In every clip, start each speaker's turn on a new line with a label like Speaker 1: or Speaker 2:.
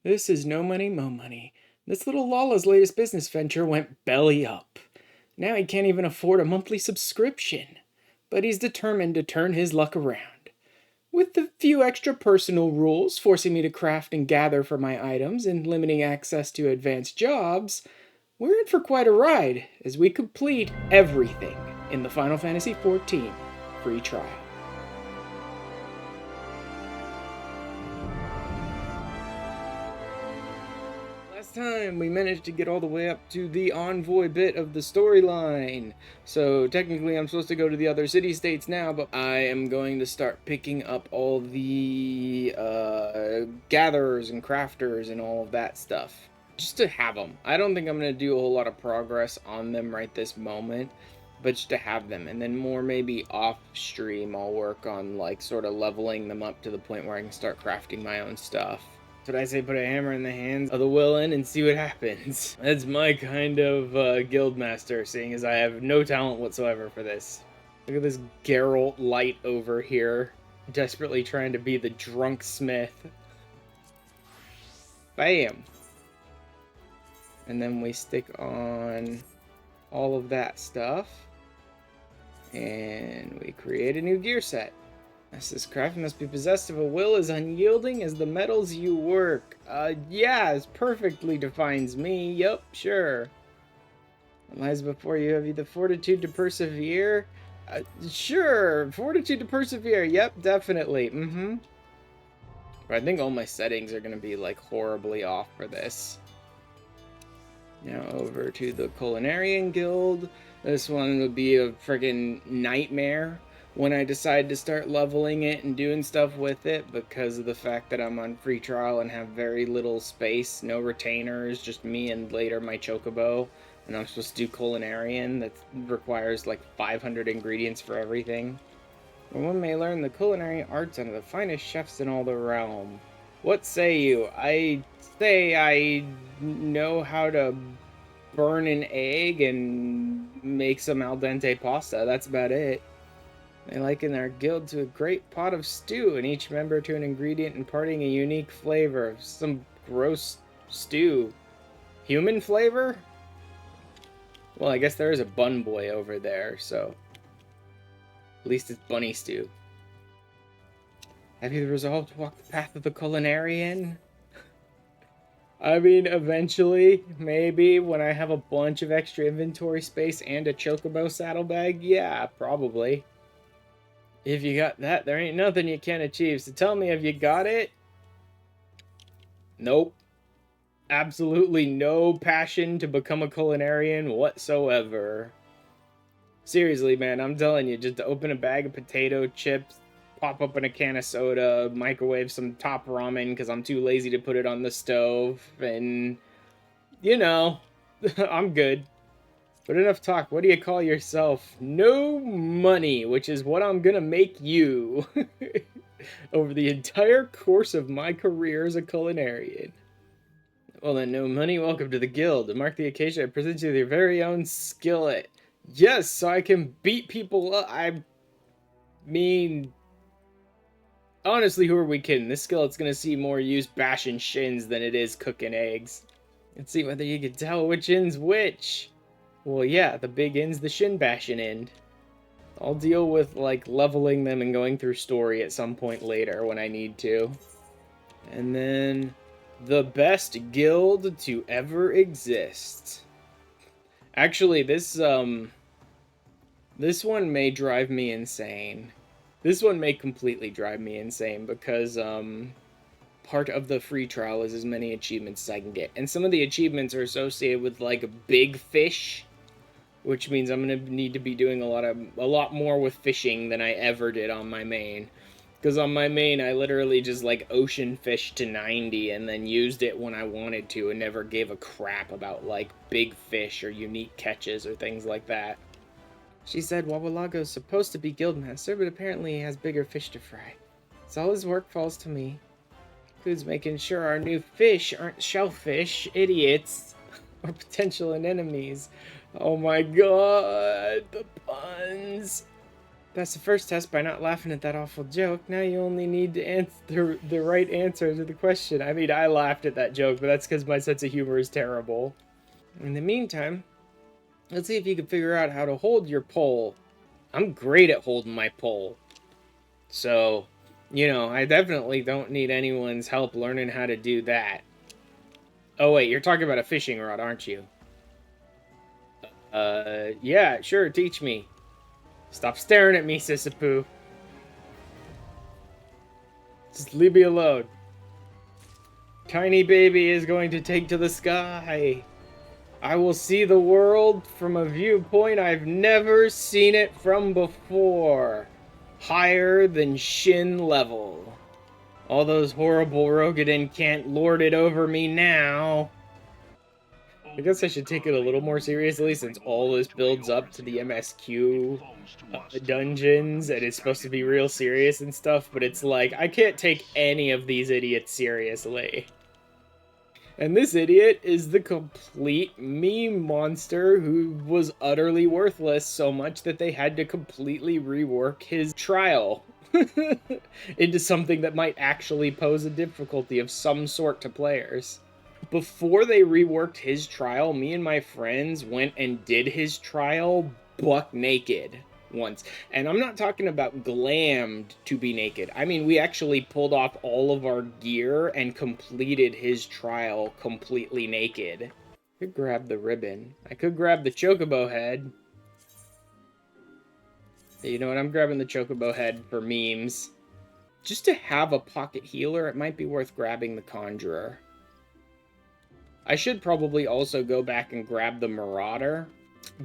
Speaker 1: This is no money, mo money. This little Lala's latest business venture went belly up. Now he can't even afford a monthly subscription. But he's determined to turn his luck around. With the few extra personal rules forcing me to craft and gather for my items and limiting access to advanced jobs, we're in for quite a ride as we complete everything in the Final Fantasy XIV free trial. Last time we managed to get all the way up to the Envoy bit of the storyline. So technically I'm supposed to go to the other city-states now, but I am going to start picking up all the gatherers and crafters and all of that stuff. Just to have them. I don't think I'm going to do a whole lot of progress on them right this moment, but just to have them. And then more maybe off stream I'll work on like sort of leveling them up to the point where I can start crafting my own stuff. What I say, put a hammer in the hands of the villain and see what happens. That's my kind of guild master, seeing as I have no talent whatsoever for this. Look at this Geralt light over here, desperately trying to be the drunk smith. Bam! And then we stick on all of that stuff, and we create a new gear set. This craft must be possessed of a will as unyielding as the metals you work. Yeah, it perfectly defines me. Yup, sure. What lies before you? Have you the fortitude to persevere? Sure, fortitude to persevere. Yep, definitely. But I think all my settings are going to be, like, horribly off for this. Now over to the Culinarian Guild. This one would be a friggin' nightmare when I decide to start leveling it and doing stuff with it, because of the fact that I'm on free trial and have very little space, no retainers, just me and later my chocobo, and I'm supposed to do Culinarian that requires like 500 ingredients for everything. Where one may learn the culinary arts under the finest chefs in all the realm. What say you? I say I know how to burn an egg and make some al dente pasta. That's about it. They liken our guild to a great pot of stew, and each member to an ingredient imparting a unique flavor. Some gross stew. Human flavor? Well, I guess there is a bun boy over there, so at least it's bunny stew. Have you resolved to walk the path of the Culinarian? I mean, eventually, maybe, when I have a bunch of extra inventory space and a chocobo saddlebag, yeah, probably. If you got that, there ain't nothing you can't achieve. So tell me, have you got it? Nope. Absolutely no passion to become a Culinarian whatsoever. Seriously, man, I'm telling you, just to open a bag of potato chips, pop open a can of soda, microwave some top ramen because I'm too lazy to put it on the stove, and, you know, I'm good. But enough talk. What do you call yourself? No money, which is what I'm gonna make you over the entire course of my career as a Culinarian. Well then, no money, welcome to the guild. To mark the occasion, I present you with your very own skillet. Yes, so I can beat people up. I mean, honestly, who are we kidding? This skillet's gonna see more use bashing shins than it is cooking eggs. Let's see whether you can tell which end's which. Well, yeah, the big end's the shin bashing end. I'll deal with, like, leveling them and going through story at some point later when I need to. And then, the best guild to ever exist. Actually, this one may drive me insane. This one may completely drive me insane because, part of the free trial is as many achievements as I can get. And some of the achievements are associated with, like, big fish, which means I'm going to need to be doing a lot more with fishing than I ever did on my main. Because on my main, I literally just, like, ocean fished to 90 and then used it when I wanted to and never gave a crap about, like, big fish or unique catches or things like that. She said Wawalago's supposed to be guildmaster, but apparently he has bigger fish to fry. So all his work falls to me. Includes making sure our new fish aren't shellfish, idiots, or potential enemies. Oh my god, the puns. That's the first test by not laughing at that awful joke. Now you only need to answer the right answer to the question. I mean, I laughed at that joke, but that's because my sense of humor is terrible. In the meantime, let's see if you can figure out how to hold your pole. I'm great at holding my pole. So, you know, I definitely don't need anyone's help learning how to do that. Oh, wait, you're talking about a fishing rod, aren't you? Yeah, sure, teach me. Stop staring at me, Sissapoo. Just leave me alone. Tiny baby is going to take to the sky. I will see the world from a viewpoint I've never seen it from before. Higher than shin level. All those horrible Rogadin can't lord it over me now. I guess I should take it a little more seriously since all this builds up to the MSQ dungeons and it's supposed to be real serious and stuff, but it's like, I can't take any of these idiots seriously. And this idiot is the complete meme monster who was utterly worthless so much that they had to completely rework his trial into something that might actually pose a difficulty of some sort to players. Before they reworked his trial, me and my friends went and did his trial buck naked once. And I'm not talking about glammed to be naked. I mean, we actually pulled off all of our gear and completed his trial completely naked. I could grab the ribbon. I could grab the chocobo head. You know what? I'm grabbing the chocobo head for memes. Just to have a pocket healer, it might be worth grabbing the Conjurer. I should probably also go back and grab the Marauder,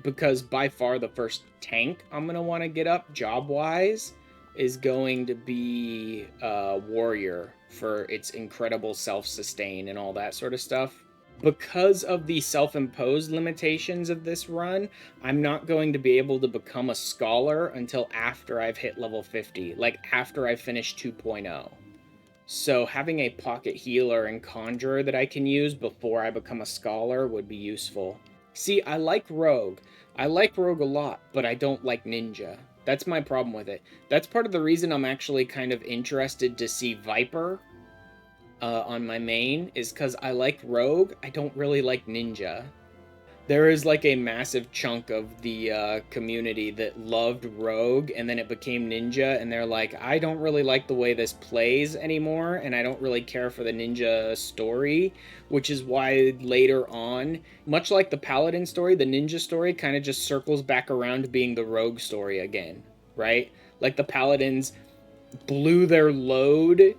Speaker 1: because by far the first tank I'm going to want to get up, job-wise, is going to be Warrior for its incredible self-sustain and all that sort of stuff. Because of the self-imposed limitations of this run, I'm not going to be able to become a Scholar until after I've hit level 50, like after I finish 2.0. So having a pocket healer and conjurer that I can use before I become a scholar would be useful. See, I like rogue. I like rogue a lot, but I don't like ninja. That's my problem with it. That's part of the reason I'm actually kind of interested to see Viper on my main, is because I like rogue, I don't really like ninja. There is like a massive chunk of the community that loved Rogue, and then it became Ninja, and they're like, I don't really like the way this plays anymore, and I don't really care for the Ninja story, which is why later on, much like the Paladin story, the Ninja story kind of just circles back around to being the Rogue story again, right? Like the Paladins blew their load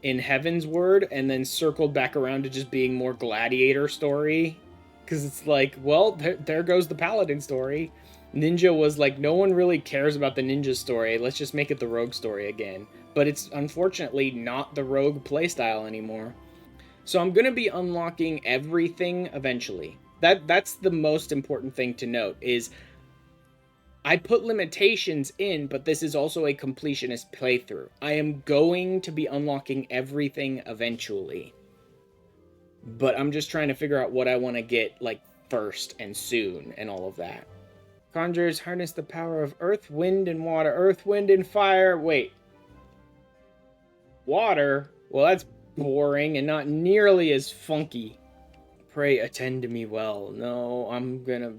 Speaker 1: in Heaven's Word, and then circled back around to just being more Gladiator story. Because it's like, well, there goes the Paladin story. Ninja was like, no one really cares about the Ninja story. Let's just make it the Rogue story again. But it's unfortunately not the Rogue playstyle anymore. So I'm going to be unlocking everything eventually. That's the most important thing to note, is I put limitations in, but this is also a completionist playthrough. I am going to be unlocking everything eventually. But I'm just trying to figure out what I want to get, like, first and soon and all of that. Conjurers harness the power of earth, wind, and water. Earth, wind, and fire. Wait. Water? Well, that's boring and not nearly as funky. Pray attend to me well. No, I'm gonna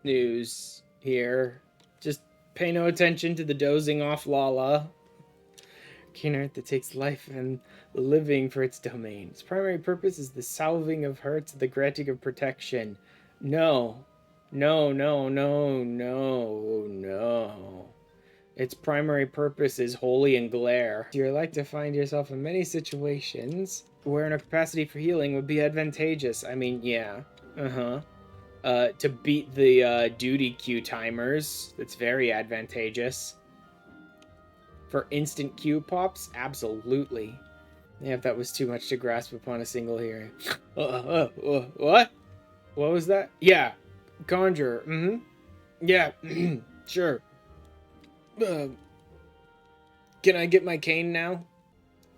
Speaker 1: snooze here. Just pay no attention to the dozing off Lala. Keen art that takes life and living for its domain. Its primary purpose is the salving of hurts, the granting of protection. No. No, no, no, no, no. Its primary purpose is holy and glare. You're like to find yourself in many situations where a capacity for healing would be advantageous. I mean, yeah. To beat the duty queue timers, it's very advantageous. For instant Q pops? Absolutely. Yeah, if that was too much to grasp upon a single hearing. What? What was that? Yeah. Conjurer. Yeah. Sure. Can I get my cane now?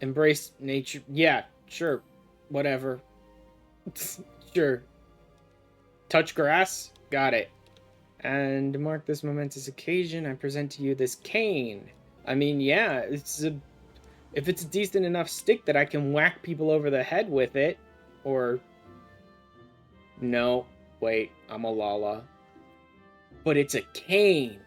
Speaker 1: Embrace nature. Yeah, sure. Whatever. Sure. Touch grass? Got it. And to mark this momentous occasion, I present to you this cane. I mean, yeah, if it's a decent enough stick that I can whack people over the head with it, or... No, wait, I'm a Lala. But it's a cane.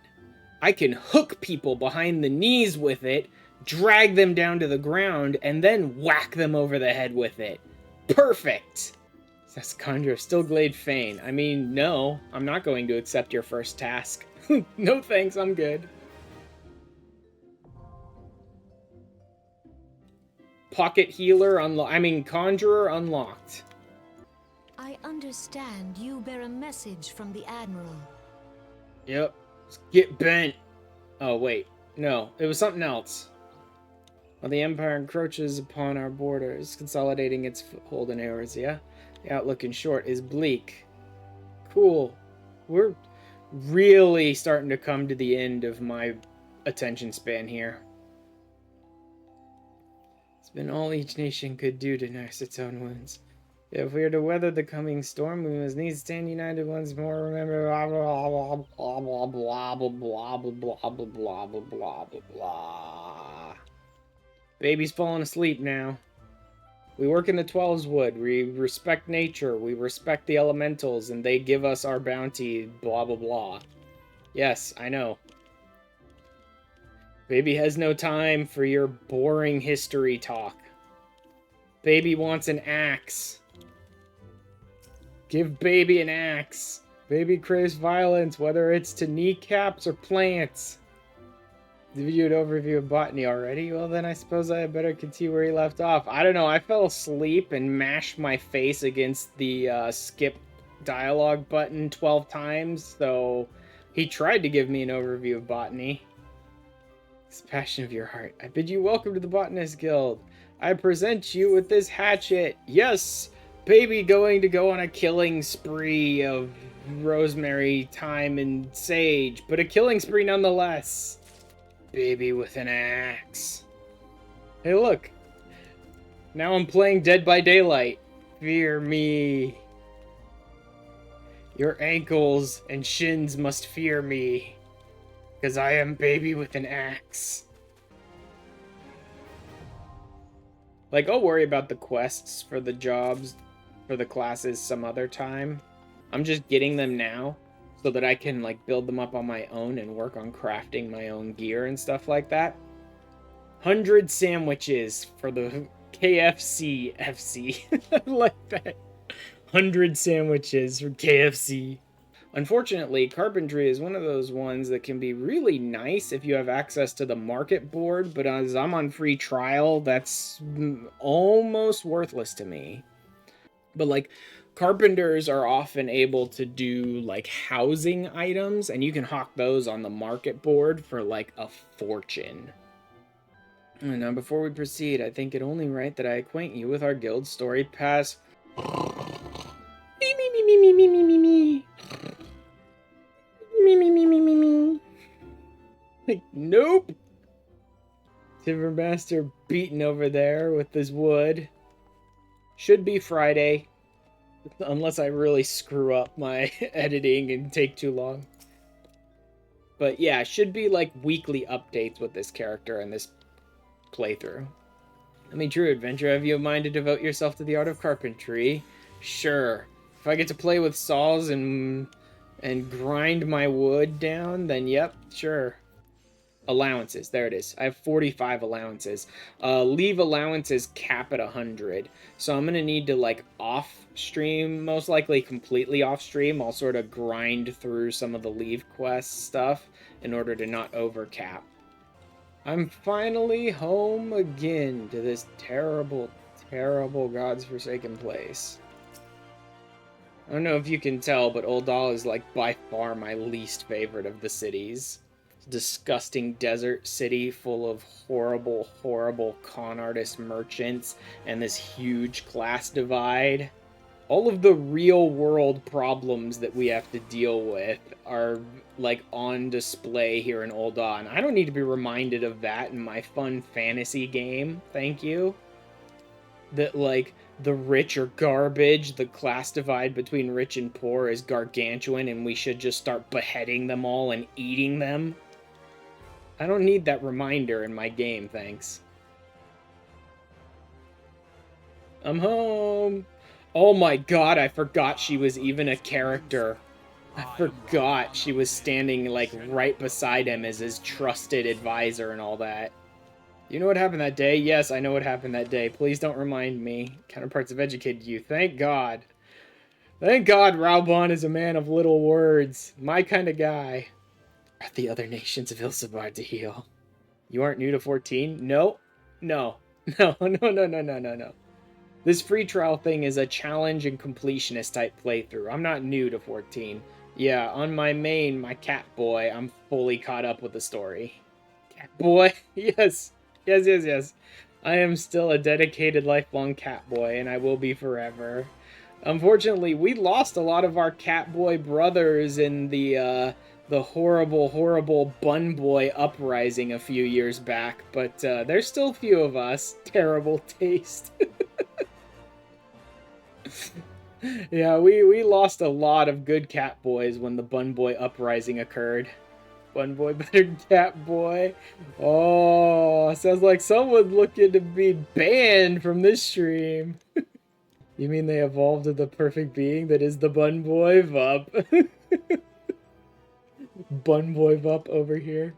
Speaker 1: I can hook people behind the knees with it, drag them down to the ground, and then whack them over the head with it. Perfect! Says Conjurer, still Glade Feign. I mean, no, I'm not going to accept your first task. No thanks, I'm good. Pocket Healer Conjurer unlocked.
Speaker 2: I understand you bear a message from the Admiral.
Speaker 1: Yep. Get bent. Oh, wait. No, it was something else. While the Empire encroaches upon our borders, consolidating its foothold in Eorzea, the outlook in short is bleak. Cool. We're really starting to come to the end of my attention span here. It's been all each nation could do to nurse its own wounds. If we are to weather the coming storm, we must needs stand united once more. Remember, blah blah blah blah blah blah blah blah blah blah blah blah blah blah blah. Baby's falling asleep now. We work in the 12's wood. We respect nature. We respect the elementals, and they give us our bounty. Blah blah blah. Yes, I know. Baby has no time for your boring history talk. Baby wants an axe. Give baby an axe. Baby craves violence, whether it's to kneecaps or plants. Did you do an overview of botany already? Well, then I suppose I had better continue where he left off. I don't know, I fell asleep and mashed my face against the skip dialogue button 12 times, so he tried to give me an overview of botany. It's the passion of your heart. I bid you welcome to the Botanist Guild. I present you with this hatchet. Yes! Baby going to go on a killing spree of rosemary, thyme, and sage, but a killing spree nonetheless. Baby with an axe. Hey, look. Now I'm playing Dead by Daylight. Fear me. Your ankles and shins must fear me, because I am baby with an axe. Like, I'll worry about the quests for the jobs, for the classes some other time. I'm just getting them now so that I can, like, build them up on my own and work on crafting my own gear and stuff like that. 100 sandwiches for the KFC FC. I like that. 100 sandwiches for KFC. Unfortunately, carpentry is one of those ones that can be really nice if you have access to the market board, but as I'm on free trial, that's almost worthless to me. But, like, carpenters are often able to do, like, housing items, and you can hawk those on the market board for, like, a fortune. And now, before we proceed, I think it only right that I acquaint you with our guild story pass. Me, me, me, me, me, me, me, me, me. Me, me, me, me, me, me. Like, nope. Timbermaster beating over there with this wood. Should be Friday. Unless I really screw up my editing and take too long. But yeah, should be like weekly updates with this character and this playthrough. I mean, true adventure, have you a mind to devote yourself to the art of carpentry? Sure. If I get to play with saws and grind my wood down, then yep, sure. Allowances, there it is. I have 45 allowances. Leave allowances cap at 100. So I'm gonna need to, like, off stream, most likely completely off stream. I'll sort of grind through some of the leave quest stuff in order to not over cap. I'm finally home again to this terrible, terrible God's forsaken place. I don't know if you can tell, but Ul'dah is, like, by far my least favorite of the cities. Disgusting desert city full of horrible, horrible con artist merchants and this huge class divide. All of the real world problems that we have to deal with are, like, on display here in Ul'dah, and I don't need to be reminded of that in my fun fantasy game, thank you. That, like, the rich are garbage, the class divide between rich and poor is gargantuan, and we should just start beheading them all and eating them. I don't need that reminder in my game, thanks. I'm home. Oh my god, I forgot she was even a character. I forgot she was standing, like, right beside him as his trusted advisor and all that. You know what happened that day? Yes, I know what happened that day. Please don't remind me. Counterparts have educated you. Thank God. Thank God Raubon is a man of little words. My kind of guy. Are the other nations of Ilsabard to heal? You aren't new to 14? No. No. No, no, no, no, no, no, no. This free trial thing is a challenge and completionist type playthrough. I'm not new to 14. Yeah, on my main, my cat boy, I'm fully caught up with the story. Cat boy? Yes. Yes, yes, yes. I am still a dedicated lifelong cat boy, and I will be forever. Unfortunately, we lost a lot of our cat boy brothers in the horrible, horrible Bun Boy uprising a few years back, but there's still a few of us. Terrible taste. Yeah, we lost a lot of good cat boys when the Bun Boy uprising occurred. Bun Boy better cat boy. Oh, sounds like someone looking to be banned from this stream. You mean they evolved to the perfect being that is the Bun Boy Vup? Bun Boy Vup over here.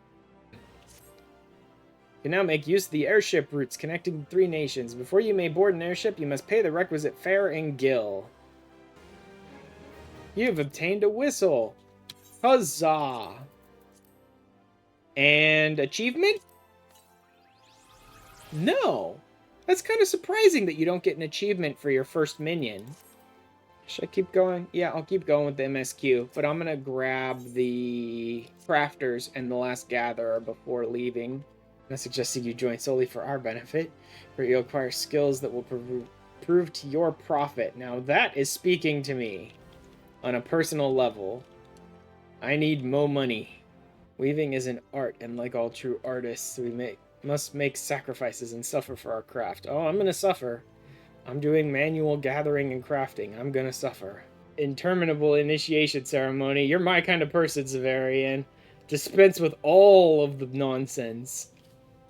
Speaker 1: You can now make use of the airship routes connecting the 3 nations. Before you may board an airship, you must pay the requisite fare and gill. You have obtained a whistle. Huzzah! And achievement? No. That's kind of surprising that you don't get an achievement for your first minion. Should I keep going? Yeah, I'll keep going with the MSQ, but I'm going to grab the crafters and the last gatherer before leaving. I'm not suggesting you join solely for our benefit, but you'll acquire skills that will prove to your profit. Now that is speaking to me on a personal level. I need mo money. Weaving is an art, and like all true artists, we must make sacrifices and suffer for our craft. Oh, I'm gonna suffer. I'm doing manual gathering and crafting. I'm gonna suffer. Interminable initiation ceremony. You're my kind of person, Severian. Dispense with all of the nonsense.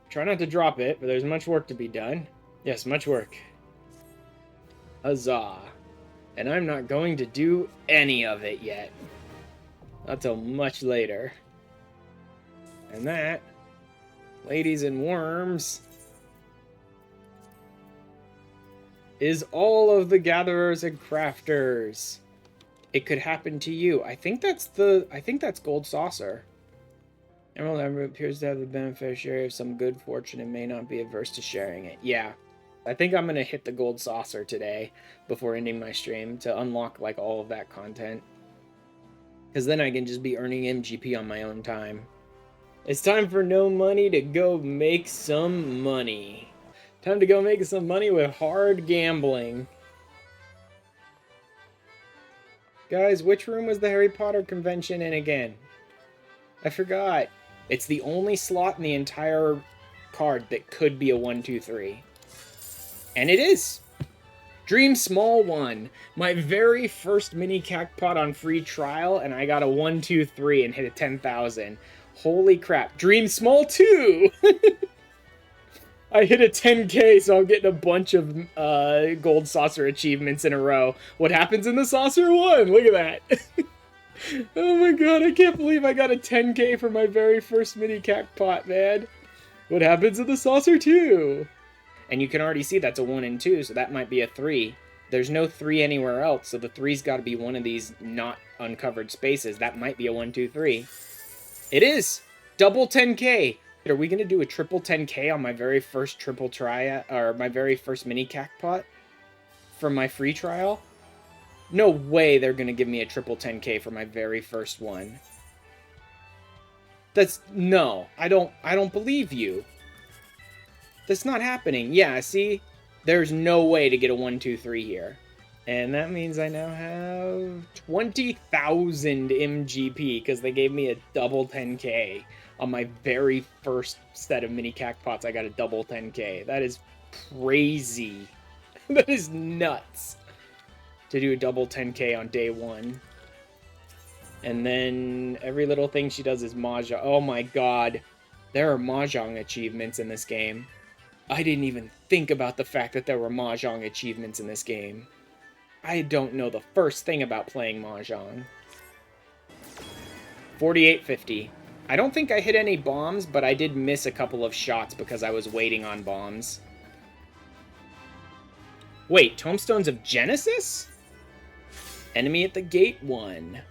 Speaker 1: Try not to drop it, but there's much work to be done. Yes, much work. Huzzah. And I'm not going to do any of it yet. Not till much later. And that, ladies and worms, is all of the gatherers and crafters. It could happen to you. I think that's Gold Saucer. Emerald Ember appears to have the beneficiary of some good fortune and may not be averse to sharing it. Yeah. I think I'm gonna hit the Gold Saucer today before ending my stream to unlock like all of that content. Because then I can just be earning MGP on my own time. It's time for no money to go make some money. Time to go make some money with hard gambling. Guys, which room was the Harry Potter convention in again? I forgot. It's the only slot in the entire card that could be a 1, 2, 3. And it is! Dream Small 1. My very first mini cacpot on free trial, and I got a 1, 2, 3 and hit a 10,000. Holy crap. Dream Small 2! I hit a 10k, so I'm getting a bunch of Gold Saucer achievements in a row. What happens in the Saucer 1? Look at that. Oh my god, I can't believe I got a 10k for my very first mini cacpot, man. What happens in the Saucer 2? And you can already see that's a 1 and 2, so that might be a 3. There's no 3 anywhere else, so the 3's got to be one of these not uncovered spaces. That might be a 1, 2, 3. It is! Double 10k! Are we going to do a triple 10k on my very first triple triad, or my very first mini cacpot for my free trial? No way they're going to give me a triple 10k for my very first one. No, I don't believe you. That's not happening. Yeah, see? There's no way to get a 1, 2, 3 here. And that means I now have 20,000 MGP because they gave me a double 10k. On my very first set of mini cacpots, I got a double 10k. That is crazy. That is nuts. To do a double 10k on day 1. And then every little thing she does is mahjong. Oh my god. There are mahjong achievements in this game. I didn't even think about the fact that there were mahjong achievements in this game. I don't know the first thing about playing mahjong. 4850. I don't think I hit any bombs, but I did miss a couple of shots because I was waiting on bombs. Wait, Tombstones of Genesis? Enemy at the Gate 1.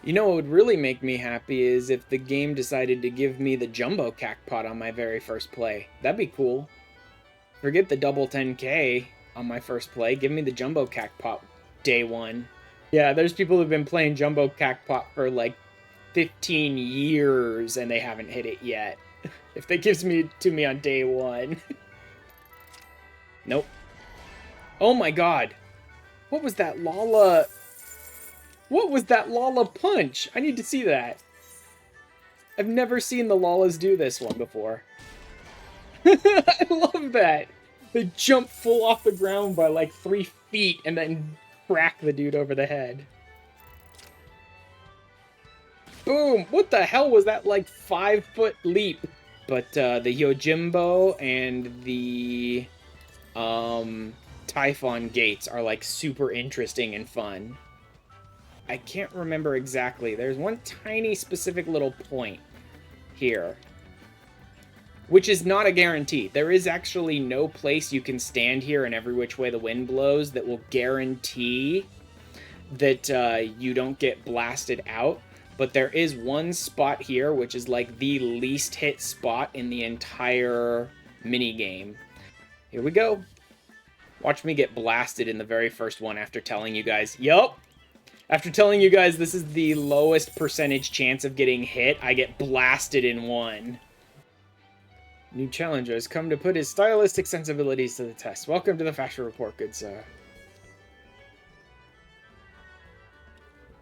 Speaker 1: You know what would really make me happy is if the game decided to give me the Jumbo Cactpot on my very first play. That'd be cool. Forget the double 10k on my first play. Give me the Jumbo Cactpot day 1. Yeah, there's people who've been playing Jumbo Cactpot for like 15 years and they haven't hit it yet. If they gives me to me on day 1. Nope. Oh my god. What was that Lala? What was that Lala punch? I need to see that. I've never seen the Lalas do this one before. I love that. They jump full off the ground by like 3 feet and then crack the dude over the head. Boom! What the hell was that, like, 5-foot leap? But the Yojimbo and the Typhon gates are like super interesting and fun. I can't remember exactly. There's one tiny specific little point here, which is not a guarantee. There is actually no place you can stand here and every which way the wind blows that will guarantee that you don't get blasted out. But there is one spot here, which is like the least hit spot in the entire minigame. Here we go. Watch me get blasted in the very first one after telling you guys, yup. After telling you guys this is the lowest percentage chance of getting hit, I get blasted in one. New challenger has come to put his stylistic sensibilities to the test. Welcome to the Fashion Report, good sir.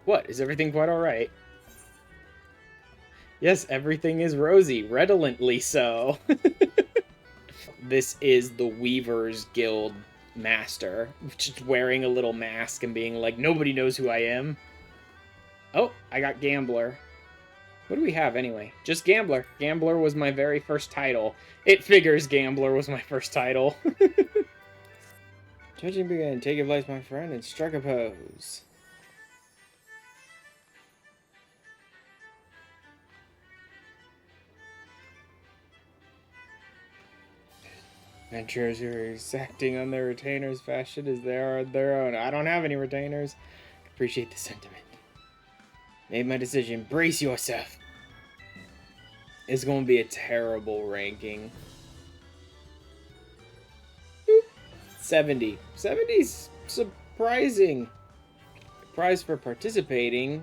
Speaker 1: What? Is everything quite alright? Yes, everything is rosy. Redolently so. This is the Weavers Guild master, just wearing a little mask and being like, nobody knows who I am. Oh, I got Gambler. What do we have anyway? Just Gambler. Gambler was my very first title. It figures Gambler was my first title. Judging began. Take advice, my friend, and strike a pose. Adventurers who are exacting on their retainers' fashion as they are on their own. I don't have any retainers. Appreciate the sentiment. Made my decision. Brace yourself. It's going to be a terrible ranking. Boop. 70. 70's surprising. Prize for participating.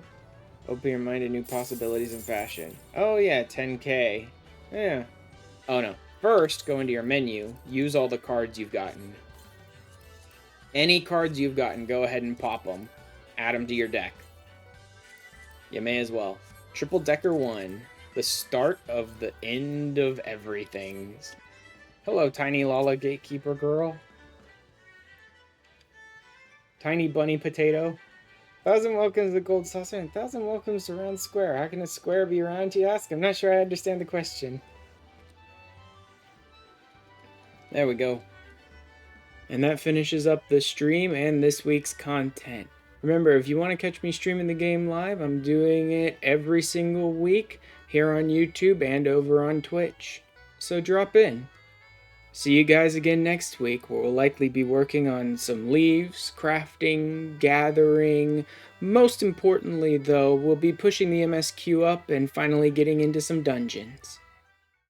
Speaker 1: Open your mind to new possibilities in fashion. Oh yeah, 10k. Yeah. Oh no. First, go into your menu, use all the cards you've gotten. Any cards you've gotten, go ahead and pop them. Add them to your deck. You may as well. Triple Decker 1. The start of the end of everything. Hello, Tiny Lala Gatekeeper Girl. Tiny Bunny Potato. 1,000 welcomes to the Gold Saucer and 1,000 welcomes to Round Square. How can a square be round, you ask? I'm not sure I understand the question. There we go. And that finishes up the stream and this week's content. Remember, if you want to catch me streaming the game live, I'm doing it every single week here on YouTube and over on Twitch. So drop in. See you guys again next week, where we'll likely be working on some leaves, crafting, gathering. Most importantly, though, we'll be pushing the MSQ up and finally getting into some dungeons.